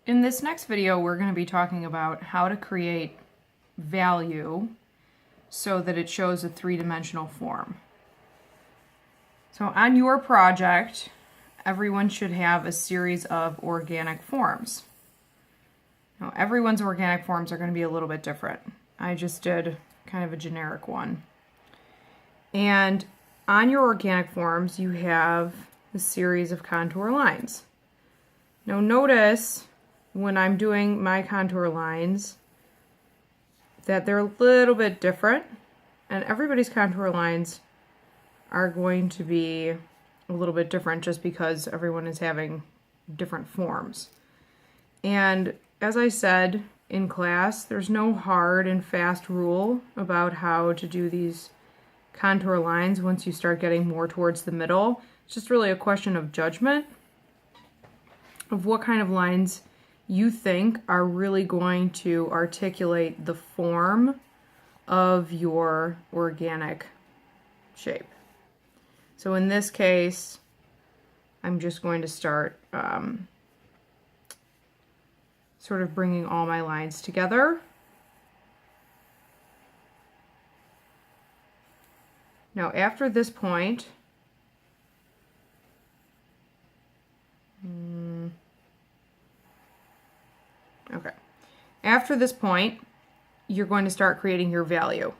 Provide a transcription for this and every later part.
In this next video, we're going to be talking about how to create value so that it shows a three-dimensional form. So on your project, everyone should have a series of organic forms. Now, everyone's organic forms are going to be a little bit different. I just did kind of a generic one. And on your organic forms, you have a series of contour lines. Now notice when I'm doing my contour lines that they're a little bit different, and everybody's contour lines are going to be a little bit different just because everyone is having different forms. And as I said in class, there's no hard and fast rule about how to do these contour lines once you start getting more towards the middle. It's just really a question of judgment of what kind of lines you think are really going to articulate the form of your organic shape. So in this case, I'm just going to start sort of bringing all my lines together. Now after this point, after this point, you're going to start creating your value.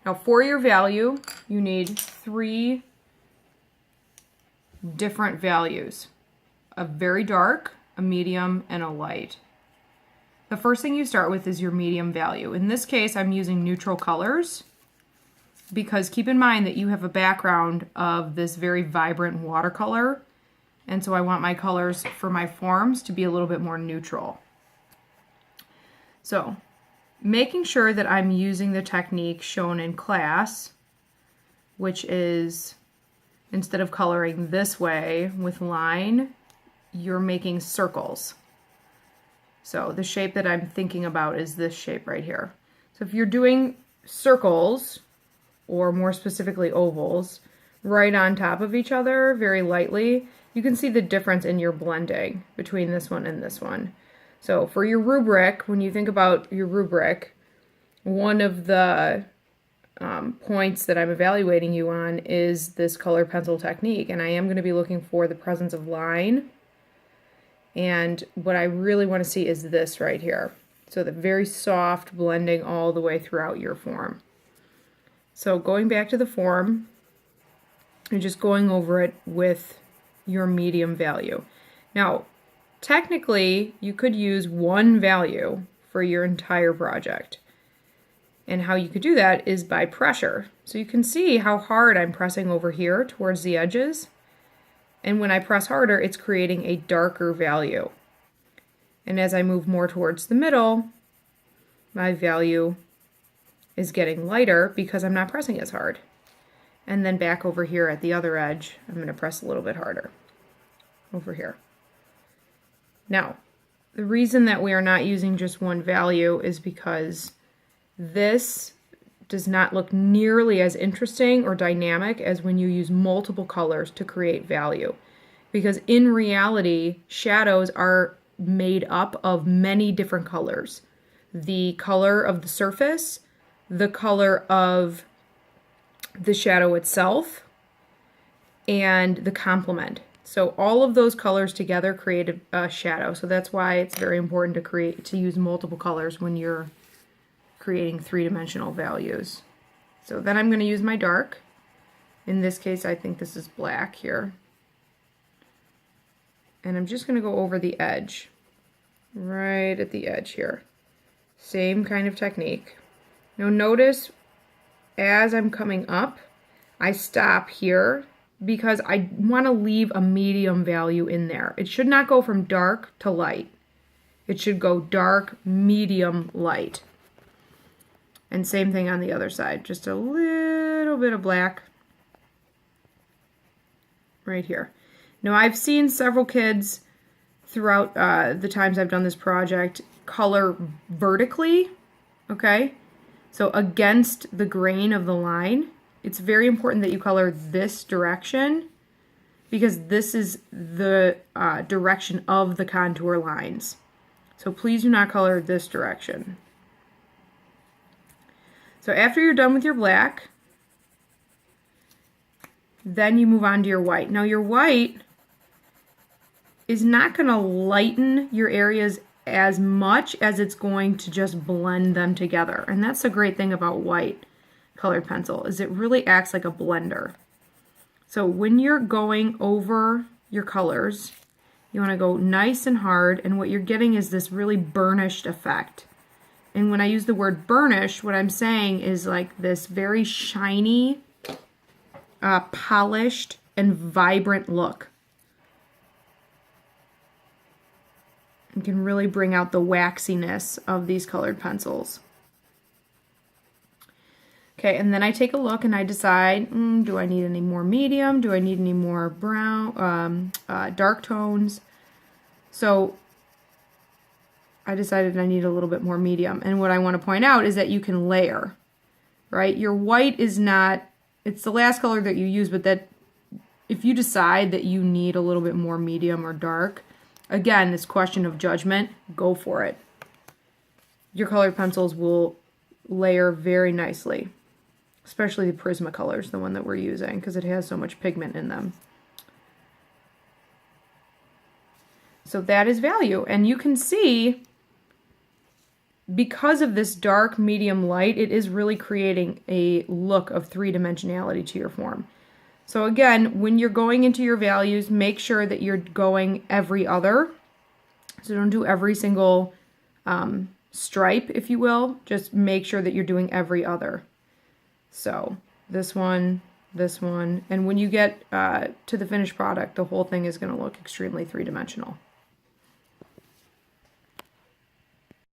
Now for your value, you need three different values: a very dark, a medium, and a light. The first thing you start with is your medium value. In this case, I'm using neutral colors because keep in mind that you have a background of this very vibrant watercolor, and so I want my colors for my forms to be a little bit more neutral. So, making sure that I'm using the technique shown in class, which is instead of coloring this way with line, you're making circles. So the shape that I'm thinking about is this shape right here. So if you're doing circles, or more specifically ovals, right on top of each other very lightly, you can see the difference in your blending between this one and this one. So for your rubric, when you think about your rubric, one of the points that I'm evaluating you on is this color pencil technique, and I am going to be looking for the presence of line. And what I really want to see is this right here. So the very soft blending all the way throughout your form. So going back to the form and just going over it with your medium value. Now, technically, you could use one value for your entire project. And how you could do that is by pressure. So you can see how hard I'm pressing over here towards the edges. And when I press harder, it's creating a darker value. And as I move more towards the middle, my value is getting lighter because I'm not pressing as hard. And then back over here at the other edge, I'm going to press a little bit harder over here. Now, the reason that we are not using just one value is because this does not look nearly as interesting or dynamic as when you use multiple colors to create value. Because in reality, shadows are made up of many different colors. The color of the surface, the color of the shadow itself, and the complement. So all of those colors together create a shadow. So that's why it's very important to use multiple colors when you're creating three-dimensional values. So then I'm going to use my dark. In this case, I think this is black here. And I'm just going to go over the edge, right at the edge here. Same kind of technique. Now notice as I'm coming up, I stop here because I want to leave a medium value in there. It should not go from dark to light. It should go dark, medium, light. And same thing on the other side. Just a little bit of black right here. Now I've seen several kids throughout the times I've done this project color vertically, okay? So against the grain of the line. It's very important that you color this direction because this is the direction of the contour lines. So please do not color this direction. So after you're done with your black, then you move on to your white. Now your white is not going to lighten your areas as much as it's going to just blend them together. And that's the great thing about white colored pencil, is it really acts like a blender. So when you're going over your colors, you want to go nice and hard, and what you're getting is this really burnished effect. And when I use the word burnished, what I'm saying is like this very shiny, polished, and vibrant look. You can really bring out the waxiness of these colored pencils. Okay, and then I take a look and I decide, do I need any more medium? Do I need any more brown, dark tones? So I decided I need a little bit more medium. And what I want to point out is that you can layer, right? Your white is not, it's the last color that you use, but that if you decide that you need a little bit more medium or dark, again, this question of judgment, go for it. Your colored pencils will layer very nicely, especially the Prismacolors, the one that we're using, because it has so much pigment in them. So that is value. And you can see, because of this dark, medium, light, it is really creating a look of three-dimensionality to your form. So again, when you're going into your values, make sure that you're going every other. So don't do every single stripe, if you will. Just make sure that you're doing every other. So this one, and when you get to the finished product, the whole thing is going to look extremely three-dimensional.